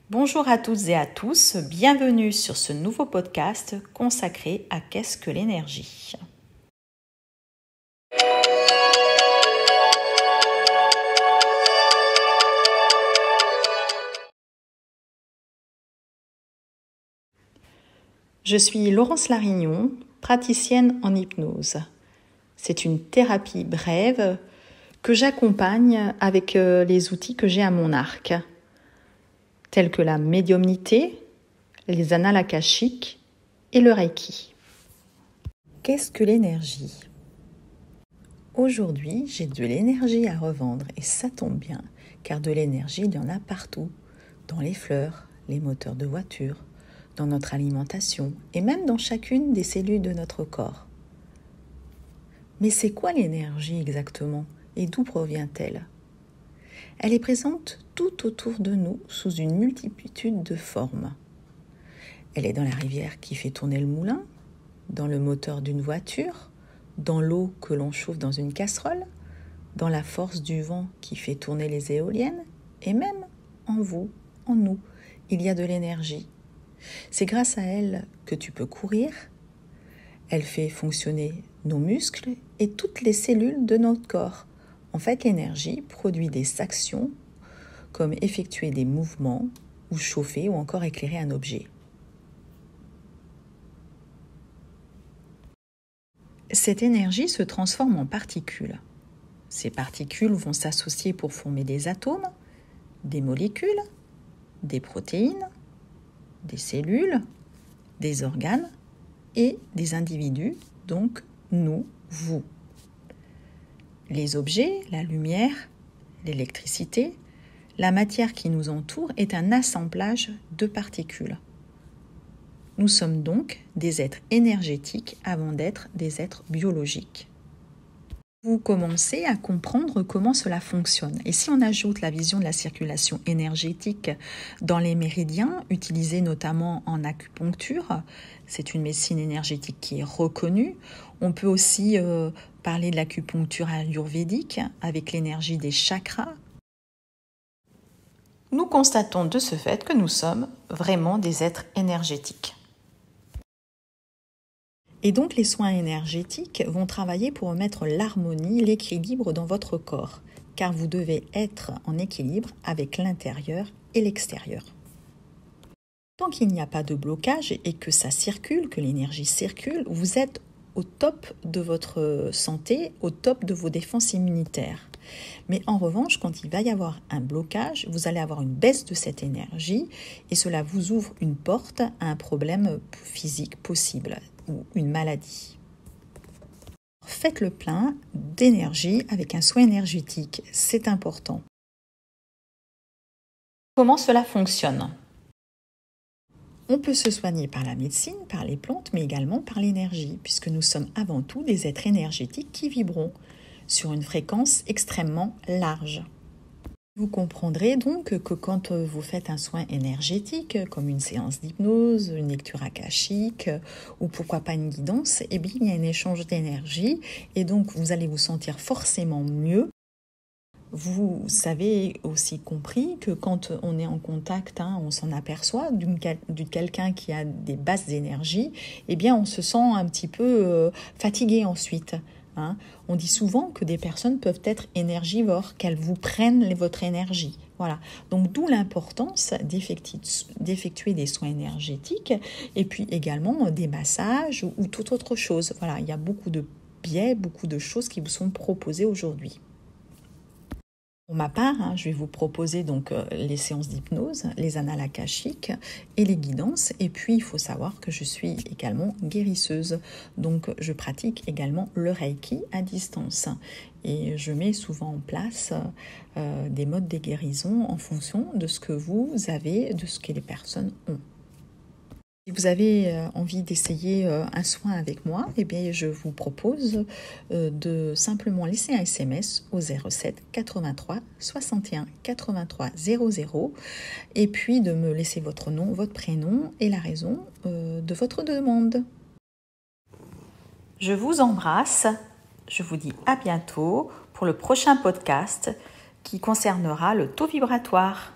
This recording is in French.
Bonjour à toutes et à tous, bienvenue sur ce nouveau podcast consacré à qu'est-ce que l'énergie. Je suis Laurence Larignon, praticienne en hypnose. C'est une thérapie brève que j'accompagne avec les outils que j'ai à mon arc, tels que la médiumnité, les annales akashiques et le Reiki. Qu'est-ce que l'énergie ? Aujourd'hui, j'ai de l'énergie à revendre et ça tombe bien, car de l'énergie, il y en a partout, dans les fleurs, les moteurs de voiture, dans notre alimentation et même dans chacune des cellules de notre corps. Mais c'est quoi l'énergie exactement et d'où provient-elle ? Elle est présente tout autour de nous sous une multitude de formes. Elle est dans la rivière qui fait tourner le moulin, dans le moteur d'une voiture, dans l'eau que l'on chauffe dans une casserole, dans la force du vent qui fait tourner les éoliennes et même en vous, en nous, il y a de l'énergie. C'est grâce à elle que tu peux courir. Elle fait fonctionner nos muscles et toutes les cellules de notre corps. En fait, l'énergie produit des actions comme effectuer des mouvements ou chauffer ou encore éclairer un objet. Cette énergie se transforme en particules. Ces particules vont s'associer pour former des atomes, des molécules, des protéines, des cellules, des organes et des individus, donc nous, vous. Les objets, la lumière, l'électricité, la matière qui nous entoure est un assemblage de particules. Nous sommes donc des êtres énergétiques avant d'être des êtres biologiques. Vous commencez à comprendre comment cela fonctionne. Et si on ajoute la vision de la circulation énergétique dans les méridiens, utilisés notamment en acupuncture, c'est une médecine énergétique qui est reconnue. On peut aussi parler de l'acupuncture ayurvédique avec l'énergie des chakras. Nous constatons de ce fait que nous sommes vraiment des êtres énergétiques. Et donc les soins énergétiques vont travailler pour remettre l'harmonie, l'équilibre dans votre corps, car vous devez être en équilibre avec l'intérieur et l'extérieur. Tant qu'il n'y a pas de blocage et que ça circule, que l'énergie circule, vous êtes au top de votre santé, au top de vos défenses immunitaires. Mais en revanche, quand il va y avoir un blocage, vous allez avoir une baisse de cette énergie et cela vous ouvre une porte à un problème physique possible ou une maladie. Faites le plein d'énergie avec un soin énergétique, c'est important. Comment cela fonctionne ? On peut se soigner par la médecine, par les plantes, mais également par l'énergie, puisque nous sommes avant tout des êtres énergétiques qui vibrons sur une fréquence extrêmement large. Vous comprendrez donc que quand vous faites un soin énergétique, comme une séance d'hypnose, une lecture akashique ou pourquoi pas une guidance, eh bien, il y a un échange d'énergie et donc vous allez vous sentir forcément mieux. Vous avez aussi compris que quand on est en contact, on s'en aperçoit de quelqu'un qui a des basses énergies, eh bien on se sent un petit peu fatigué ensuite. On dit souvent que des personnes peuvent être énergivores, qu'elles vous prennent votre énergie. Voilà. Donc d'où l'importance d'effectuer des soins énergétiques et puis également des massages ou toute autre chose. Voilà, il y a beaucoup de biais, beaucoup de choses qui vous sont proposées aujourd'hui. Pour ma part, je vais vous proposer donc les séances d'hypnose, les annales akashiques et les guidances. Et puis, il faut savoir que je suis également guérisseuse. Donc, je pratique également le Reiki à distance. Et je mets souvent en place des modes de guérison en fonction de ce que vous avez, de ce que les personnes ont. Si vous avez envie d'essayer un soin avec moi, eh bien, je vous propose de simplement laisser un SMS au 07 83 61 83 00 et puis de me laisser votre nom, votre prénom et la raison de votre demande. Je vous embrasse, je vous dis à bientôt pour le prochain podcast qui concernera le taux vibratoire.